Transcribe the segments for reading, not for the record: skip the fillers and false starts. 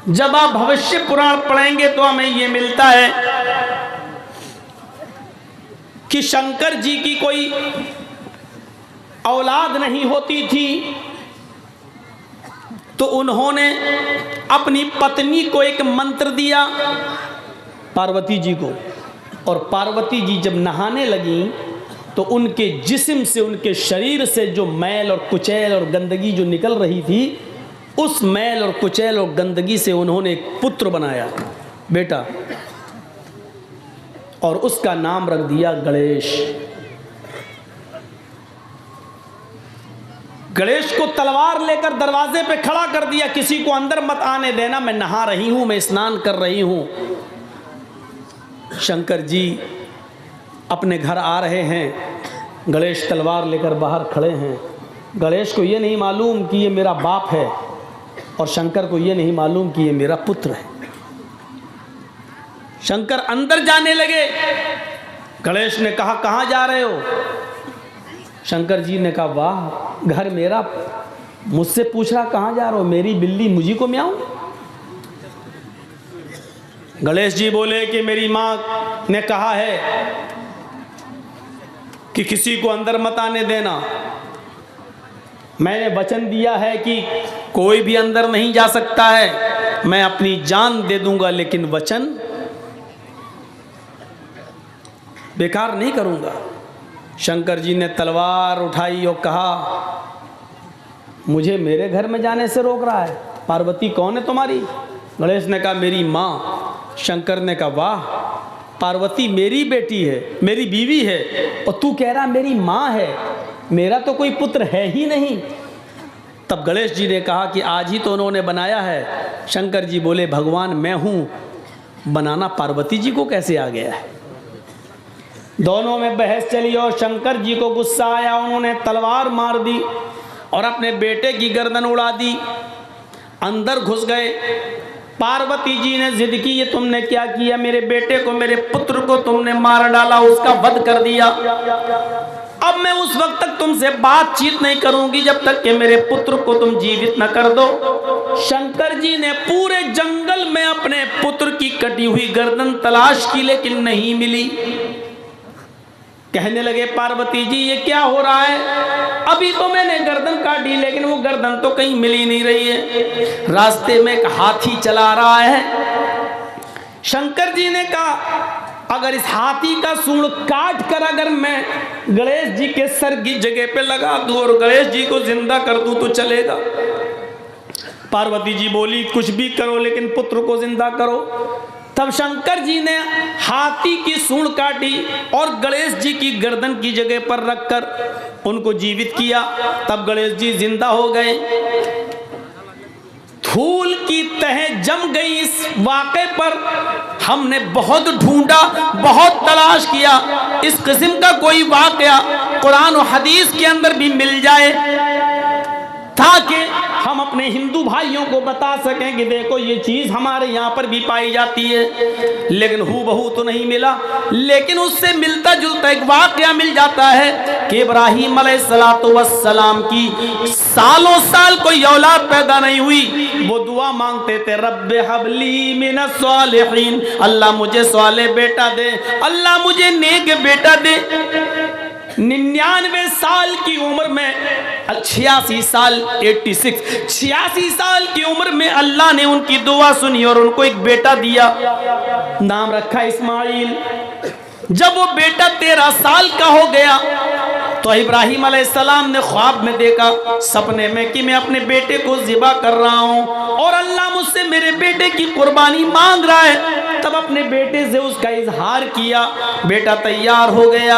जब आप भविष्य पुराण पढ़ेंगे तो हमें ये मिलता है कि शंकर जी की कोई औलाद नहीं होती थी, तो उन्होंने अपनी पत्नी को एक मंत्र दिया, पार्वती जी को। और पार्वती जी जब नहाने लगी तो उनके जिस्म से, उनके शरीर से जो मैल और कुचैल और गंदगी जो निकल रही थी, उस मैल और कुचैल और गंदगी से उन्होंने एक पुत्र बनाया, बेटा, और उसका नाम रख दिया गणेश। गणेश को तलवार लेकर दरवाजे पे खड़ा कर दिया, किसी को अंदर मत आने देना, मैं नहा रही हूं, मैं स्नान कर रही हूं। शंकर जी अपने घर आ रहे हैं, गणेश तलवार लेकर बाहर खड़े हैं। गणेश को ये नहीं मालूम कि ये मेरा बाप है, और शंकर को ये नहीं मालूम कि ये मेरा पुत्र है। शंकर अंदर जाने लगे। गणेश ने कहा, कहाँ जा रहे हो? शंकर जी ने कहा, वाह, घर मेरा, मुझसे पूछ रहा कहाँ जा रहे हो? मेरी बिल्ली मुझी को म्याऊं? गणेश जी बोले कि मेरी माँ ने कहा है कि किसी को अंदर मत आने देना। मैंने वचन दिया है कि कोई भी अंदर नहीं जा सकता है, मैं अपनी जान दे दूंगा, लेकिन वचन बेकार नहीं करूंगा। शंकर जी ने तलवार उठाई और कहा, मुझे मेरे घर में जाने से रोक रहा है? पार्वती कौन है तुम्हारी? गणेश ने कहा, मेरी माँ। शंकर ने कहा, वाह, पार्वती मेरी बेटी है, मेरी बीवी है, और तू कह रहा मेरी माँ है, मेरा तो कोई पुत्र है ही नहीं। तब गणेश जी ने कहा कि आज ही तो उन्होंने बनाया है। शंकर जी बोले, भगवान मैं हूँ, बनाना पार्वती जी को कैसे आ गया है? दोनों में बहस चली और शंकर जी को गुस्सा आया, उन्होंने तलवार मार दी और अपने बेटे की गर्दन उड़ा दी। अंदर घुस गए। पार्वती जी ने जिद की, ये तुमने क्या किया? मेरे बेटे को, मेरे पुत्र को तुमने मार डाला, उसका वध कर दिया। अब मैं उस वक्त तक तुमसे बातचीत नहीं करूंगी जब तक कि मेरे पुत्र को तुम जीवित न कर दो। शंकर जी ने पूरे जंगल में अपने पुत्र की कटी हुई गर्दन तलाश की, लेकिन नहीं मिली। कहने लगे, पार्वती जी ये क्या हो रहा है? अभी तो मैंने गर्दन काटी, लेकिन वो गर्दन तो कहीं मिल ही नहीं रही है। रास्ते में एक हाथी चला रहा है। शंकर जी ने कहा, अगर इस हाथी का सूंड काट कर अगर मैं गणेश जी के सर की जगह पे लगा दूं और गणेश जी को जिंदा कर दूं तो चलेगा? पार्वती जी बोली, कुछ भी करो, लेकिन पुत्र को जिंदा करो। तब शंकर जी ने हाथी की सूंड काटी और गणेश जी की गर्दन की जगह पर रखकर उनको जीवित किया। तब गणेश जी जिंदा हो गए। धूल की तह जम गई इस वाक़े पर। हमने बहुत ढूंढा, बहुत तलाश किया, इस किस्म का कोई वाक़या कुरान और हदीस के अंदर भी मिल जाए ताकि हम अपने हिंदू भाइयों को बता सकें कि देखो ये चीज़ हमारे यहाँ पर भी पाई जाती है। लेकिन हूबहू तो नहीं मिला, लेकिन उससे मिलता जुलता एक वाक़या मिल जाता है कि इब्राहीम अलैहिस्सलाम की सालों साल कोई औलाद पैदा नहीं हुई। वो दुआ मांगते थे, रब्बे हबली मिनस सालिहीन, अल्लाह मुझे सालेह बेटा दे, अल्लाह मुझे नेक बेटा दे। 99 साल की उम्र में, 86 साल की उम्र में अल्लाह ने उनकी दुआ सुनी और उनको एक बेटा दिया, नाम रखा इस्माइल। जब वो बेटा 13 साल का हो गया तो इब्राहीम अलैहिस्सलाम ने ख्वाब में देखा, सपने में, कि मैं अपने बेटे को ज़िबा कर रहा हूँ और अल्लाह मुझसे मेरे बेटे की कुर्बानी मांग रहा है। तब अपने बेटे से उसका इजहार किया, बेटा तैयार हो गया।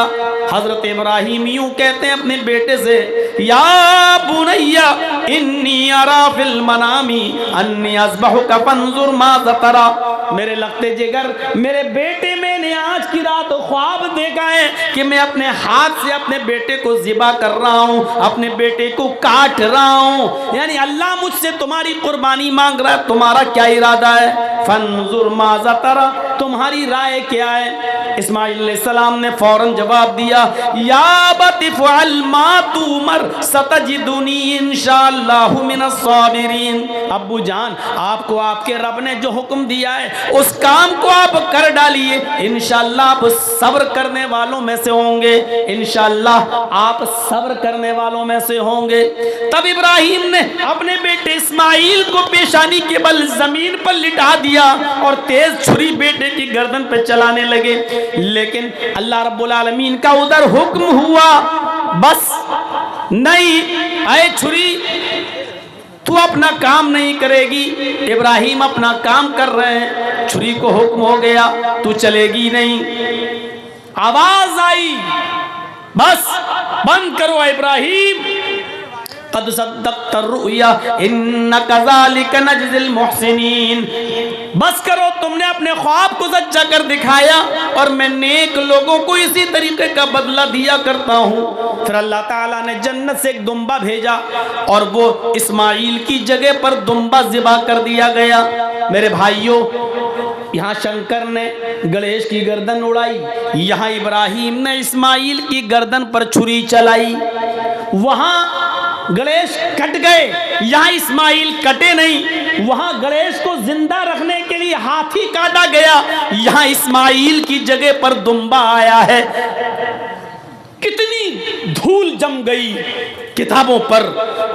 हजरत इब्राहीम यूं कहते हैं अपने बेटे से, या बुनैया इन्नी अरा फिल मनामी अन्नी अज़बहुका फंजुर माज़ा तरा। मेरे लगते जिगर, मेरे बेटे, मैंने आज की रात ख्वाब देखा है कि मैं अपने हाथ से अपने बेटे को ज़िबा कर रहा हूँ, अपने बेटे को काट रहा हूँ। यानी अल्लाह मुझसे तुम्हारी कुर्बानी मांग रहा है, तुम्हारा क्या इरादा है? फंजुर माज़ा तरा, तुम्हारी राय क्या है? इस्माइल अलैहिस्सलाम ने फौरन जवाब दिया, या अबति फ़अल मा तुमर सतजिदुनी इंशाअल्लाहु मिनस साबिरीन। अब्बू जान, आपको आपके रब ने जो हुक्म दिया है उस काम को आप कर डालिए, इंशाअल्लाह आप सब्र करने वालों में से होंगे, इंशाअल्लाह आप सब्र करने वालों में से होंगे। तब इब्राहिम ने अपने बेटे इस्माइल को पेशानी के बल जमीन पर लिटा दिया और तेज छुरी बेटे की गर्दन पर चलाने लगे। लेकिन अल्लाह रब्बुल आलमीन का उधर हुक्म हुआ, बस नहीं, आए छुरी तू अपना काम नहीं करेगी। इब्राहिम अपना काम कर रहे हैं, छुरी को हुक्म हो गया तू चलेगी नहीं। आवाज आई, बस बंद करो इब्राहिम, क़द सद्दक़्त रुया इन्ना कज़ालिक नजज़िल मुहसिनीन। बस करो, तुमने अपने ख्वाब को सच्चा कर दिखाया और मैं नेक लोगों को इसी तरीके का बदला दिया करता हूँ। फिर अल्लाह ताला ने जन्नत से एक दुम्बा भेजा और वो इस्माइल की जगह पर दुम्बा ज़िबा कर दिया गया। मेरे भाइयों, यहाँ शंकर ने गणेश की गर्दन उड़ाई, यहाँ इब्राहिम ने इस्माइल की गर्दन पर छुरी चलाई। वहाँ गणेश कट गए, यहाँ इस्माइल कटे नहीं। वहाँ गणेश को जिंदा रखने के लिए हाथी काटा गया, यहाँ इस्माइल की जगह पर दुम्बा आया है। कितनी धूल जम गई किताबों पर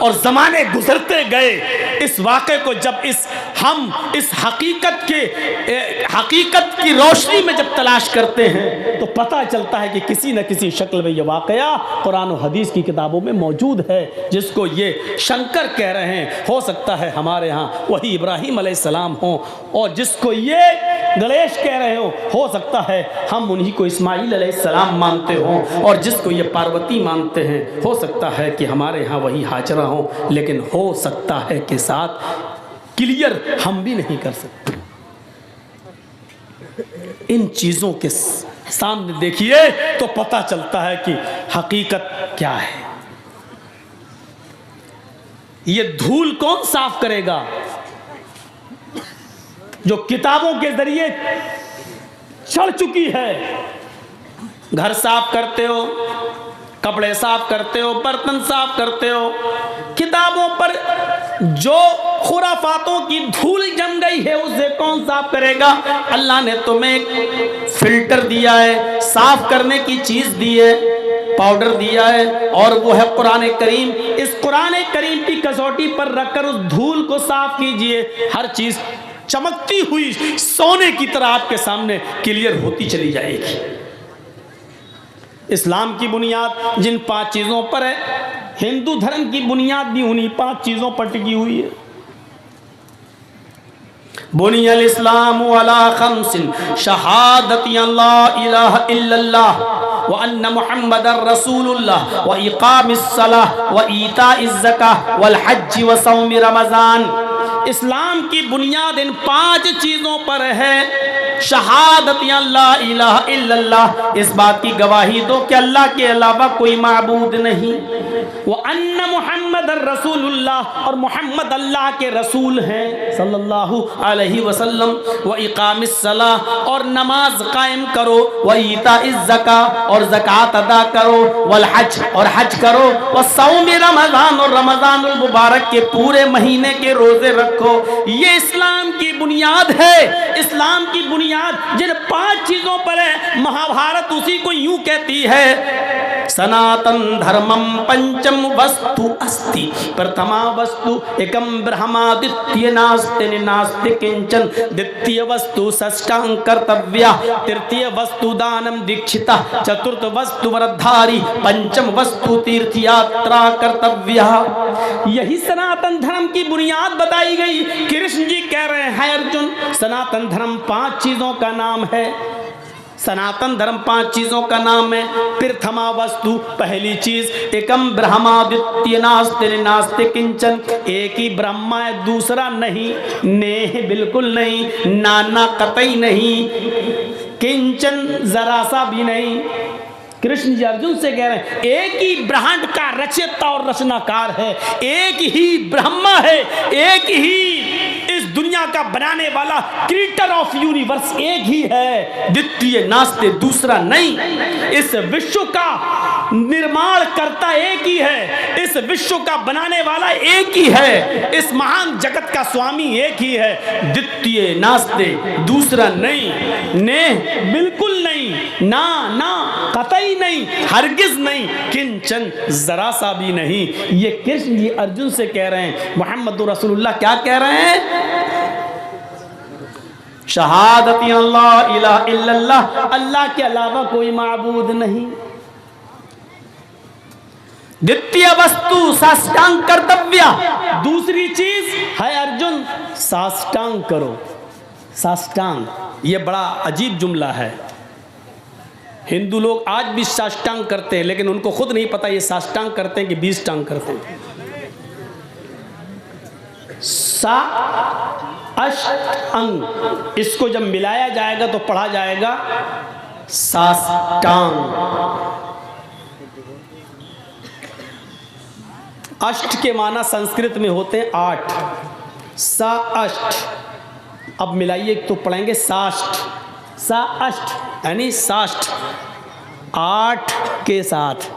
और जमाने गुजरते गए। इस वाक़े को जब हम इस हकीकत की रोशनी में जब तलाश करते हैं तो पता चलता है कि किसी न किसी शक्ल में ये वाक़या कुरान और हदीस की किताबों में मौजूद है। जिसको ये शंकर कह रहे हैं, हो सकता है हमारे यहाँ वही इब्राहिम अलैहिस्सलाम हो, और जिसको ये गणेश कह रहे हो सकता है हम उन्हीं को इस्माइल अलैहिस्सलाम मानते हों, और जिसको ये पार्वती मानते हैं हो सकता है कि हमारे यहाँ वही हाजरा हो। लेकिन हो सकता है के साथ क्लियर हम भी नहीं कर सकते। इन चीज़ों के सामने देखिए तो पता चलता है कि हकीकत क्या है। ये धूल कौन साफ करेगा? जो किताबों के जरिए चढ़ चुकी है। घर साफ करते हो, कपड़े साफ करते हो, बर्तन साफ करते हो, किताबों पर जो खुराफातों की धूल जम गई है उसे कौन साफ करेगा? अल्लाह ने तुम्हें एक फिल्टर दिया है, साफ करने की चीज दी है, पाउडर दिया है, और वो है कुरान करीम। इस कुरान करीम की कसौटी पर रखकर उस धूल को साफ कीजिए। हर चीज चमकती हुई सोने की तरह आपके सामने क्लियर होती चली जाएगी। इस्लाम की बुनियाद जिन 5 चीज़ों पर है, हिंदू धर्म की बुनियाद भी उन्हीं 5 चीज़ों पर टिकी हुई है। बुनियल इस्लाम अला खम्सिन शहादती अल्ला इलाहा इल्लल्लाह व अन्ना मुहम्मदर रसूलुल्लाह व इकामिस सलाह व ईताइज ज़काह वल हज्ज व सौम रमज़ान। इस्लाम की बुनियाद इन 5 चीज़ों पर है। शहादत अल्ला इलाहा इल्लल्लाह, इस बात की गवाही दो कि अल्लाह के अलावा कोई माबूद नहीं। वो अन्ना मुहम्मद रसूलुल्लाह, और मोहम्मद अल्लाह के रसूल हैं सल्लल्लाहु अलैहि वसल्लम। व इकामिस सलाह, और नमाज कायम करो। व ईताइज ज़का, और ज़कात अदा करो। वल हज, और हज करो। व सौम रमज़ान, और रमज़ानुल मुबारक के पूरे महीने के रोजे रखो। ये इस्लाम की बुनियाद है। इस्लाम की बुनियाद जिन 5 चीजों पर है, महाभारत उसी को यूं कहती है, सनातन धर्मम पंचम वस्तु अस्ति प्रथमा वस्तु एकम ब्रह्मा द्वितीय नास्ति नास्ति किंचन द्वितीय वस्तु षष्ठां कर्तव्या तृतीय वस्तु दानम दीक्षिता चतुर्थ वस्तु वरधारी पंचम वस्तु तीर्थ यात्रा कर्तव्या। यही सनातन धर्म की बुनियाद बताई गई। कृष्ण जी कह रहे हैं अर्जुन, सनातन धर्म 5 चीजों का नाम है। सनातन धर्म 5 चीजों का नाम है। प्रथमा वस्तु, पहली चीज, एकम ब्रह्मा द्वितीय नास्ति नास्ति किंचन, एक ही ब्रह्मा है, दूसरा नहीं, नेह बिल्कुल नहीं, नाना कतई नहीं, किंचन जरा सा भी नहीं। कृष्ण जी अर्जुन से कह रहे हैं एक ही ब्रह्मांड का रचयिता और रचनाकार है, एक ही ब्रह्मा है, एक ही इस दुनिया का बनाने वाला क्रिएटर ऑफ यूनिवर्स एक ही है, द्वितीय नास्ते दूसरा नहीं। इस विश्व का निर्माण करता एक ही है, इस विश्व का बनाने वाला एक ही है, इस महान जगत का स्वामी एक ही है, द्वितीय नास्ते दूसरा नहीं। ने बिल्कुल नहीं, ना ना कतई नहीं, हरगिज नहीं, किंचन जरा सा भी नहीं। ये कृष्ण जी अर्जुन से कह रहे हैं। मोहम्मद रसूलुल्लाह क्या कह रहे हैं? शहादती अल्लाह इलाहा इल्लल्लाह, अल्लाह के अलावा कोई माबूद नहीं। द्वितीय वस्तु साष्टांग कर्तव्य, दूसरी चीज है अर्जुन साष्टांग करो। साष्टांग ये बड़ा अजीब जुमला है। हिंदू लोग आज भी साष्टांग करते हैं, लेकिन उनको खुद नहीं पता ये साष्टांग करते हैं कि 20 टांग करते हैं। सा अष्ट अंग, इसको जब मिलाया जाएगा तो पढ़ा जाएगा साष्टांग। अष्ट के माना संस्कृत में होते हैं 8, सा अष्ट। अब मिलाइए तो पढ़ेंगे साष्ट, सा अष्ट यानी साष्ट, 8 के साथ,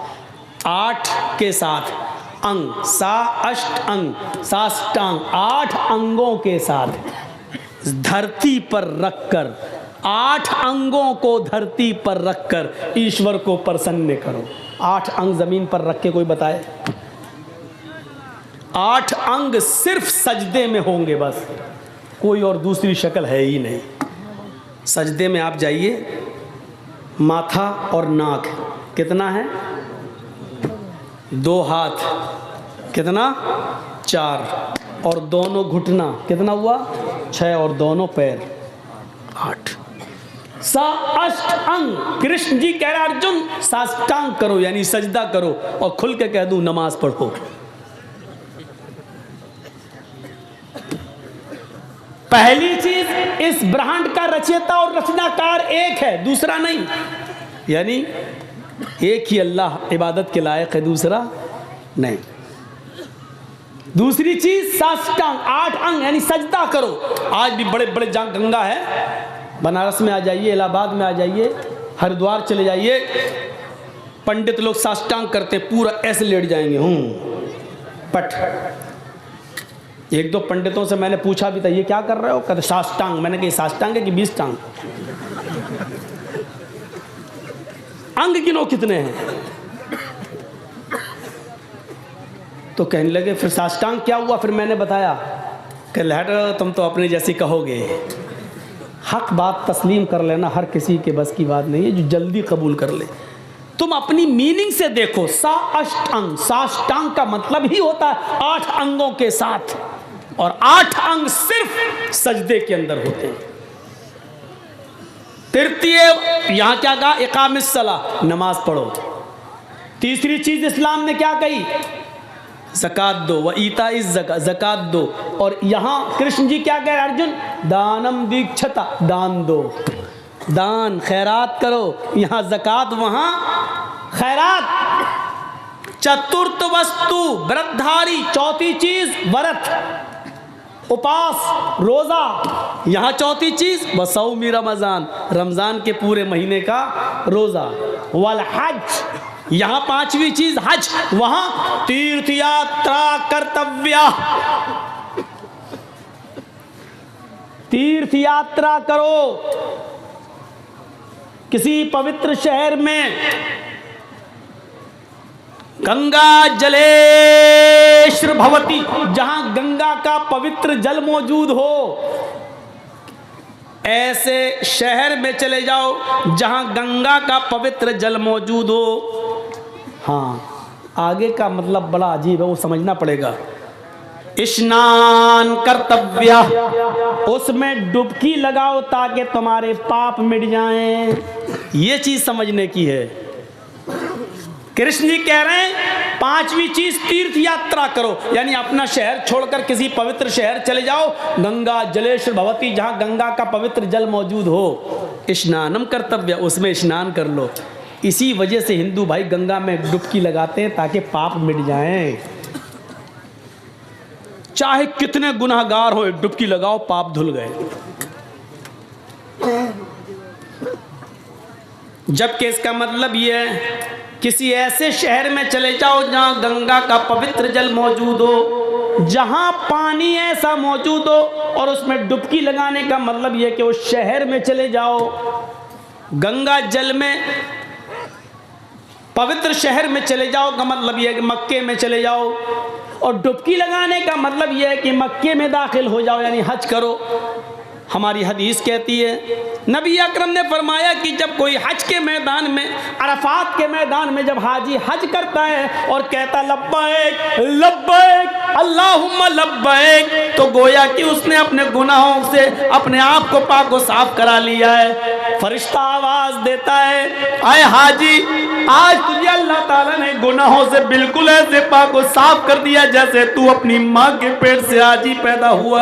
8 के साथ अंग, सा अष्ट अंग, साष्टांग 8 अंगों के साथ धरती पर रखकर, 8 अंगों को धरती पर रखकर ईश्वर को प्रसन्न करो। 8 अंग जमीन पर रख के कोई बताए? 8 अंग सिर्फ सजदे में होंगे बस, कोई और दूसरी शक्ल है ही नहीं। सजदे में आप जाइए, माथा और नाक कितना है? 2 हाथ कितना? 4, और दोनों घुटना कितना हुआ? 6, और दोनों पैर 8। सा अष्ट अंग। कृष्ण जी कह रहे अर्जुन साष्टांग करो यानी सजदा करो, और खुल के कह दूं नमाज पढ़ो। पहली चीज, इस ब्रह्मांड का रचयिता और रचनाकार एक है, दूसरा नहीं। यानी एक ही अल्लाह इबादत के लायक है, दूसरा नहीं। दूसरी चीज साष्टांग, 8 अंग यानी सजदा करो। आज भी बड़े बड़े जहाँ गंगा है, बनारस में आ जाइए, इलाहाबाद में आ जाइए, हरिद्वार चले जाइए, पंडित लोग साष्टांग करते, पूरा ऐसे लेट जाएंगे पट। एक दो पंडितों से मैंने पूछा भी था ये क्या कर रहे हो? कहते साष्टांग। मैंने कहा साष्टांग है कि 20 टांग? अंग गिनो कितने हैं? तो कहने लगे फिर साष्टांग क्या हुआ? फिर मैंने बताया कि लहट तुम तो अपने जैसी कहोगे। हक बात तस्लीम कर लेना हर किसी के बस की बात नहीं है, जो जल्दी कबूल कर ले। तुम अपनी मीनिंग से देखो, सा अष्ट अंग, साष्टांग का मतलब ही होता है 8 अंगों के साथ, और 8 अंग सिर्फ सजदे के अंदर होते हैं। तृतीय यहां क्या कहा? इकामिस सलाह, नमाज पढ़ो। तीसरी चीज इस्लाम ने क्या कही? ज़कात दो, व ईता इस ज़कात दो। और यहां कृष्ण जी क्या कह रहे हैं? अर्जुन दानम दीक्षता, दान दो, दान खैरात करो। यहां ज़कात, वहां खैरात। चतुर्थ वस्तु व्रतधारी, चौथी चीज व्रत, उपास, रोजा। यहां चौथी चीज वसौमी रमजान, रमजान के पूरे महीने का रोजा। वल हज, यहां 5वीं चीज हज, वहां तीर्थ यात्रा कर्तव्य। तीर्थ यात्रा करो किसी पवित्र शहर में, गंगा जलेश्वर भवती, जहां गंगा का पवित्र जल मौजूद हो, ऐसे शहर में चले जाओ जहां गंगा का पवित्र जल मौजूद हो। हाँ, आगे का मतलब बड़ा अजीब है, वो समझना पड़ेगा। स्नान कर्तव्य, उसमें डुबकी लगाओ ताकि तुम्हारे पाप मिट जाएं। ये चीज समझने की है। कृष्ण जी कह रहे हैं 5वीं चीज तीर्थ यात्रा करो, यानी अपना शहर छोड़कर किसी पवित्र शहर चले जाओ, गंगा जलेश्वर भवती, जहां गंगा का पवित्र जल मौजूद हो। स्नानम कर्तव्य, उसमें स्नान कर लो। इसी वजह से हिंदू भाई गंगा में डुबकी लगाते हैं ताकि पाप मिट जाएं। चाहे कितने गुनाहगार हो, डुबकी लगाओ, पाप धुल गए। जबकि इसका मतलब ये है, किसी ऐसे शहर में चले जाओ जहां गंगा का पवित्र जल मौजूद हो, जहां पानी ऐसा मौजूद हो, और उसमें डुबकी लगाने का मतलब यह कि उस शहर में चले जाओ, गंगा जल में पवित्र शहर में चले जाओ का मतलब यह है कि मक्के में चले जाओ, और डुबकी लगाने का मतलब यह है कि मक्के में दाखिल हो जाओ, यानी हज करो। हमारी हदीस कहती है, नबी अकरम ने फरमाया कि जब कोई हज के मैदान में, अरफात के मैदान में जब हाजी हज करता है और कहता लब्बैक लब्बैक अल्लाहुम्मा लब्बैक, तो गोया कि उसने अपने गुनाहों से अपने आप को पाक व साफ करा लिया है। फरिश्ता आवाज देता है, आए हाजी, आज तुझे अल्लाह ताला ने गुनाहों से बिल्कुल ऐसे पाक व साफ कर दिया जैसे तू अपनी माँ के पेट से आज ही पैदा हुआ।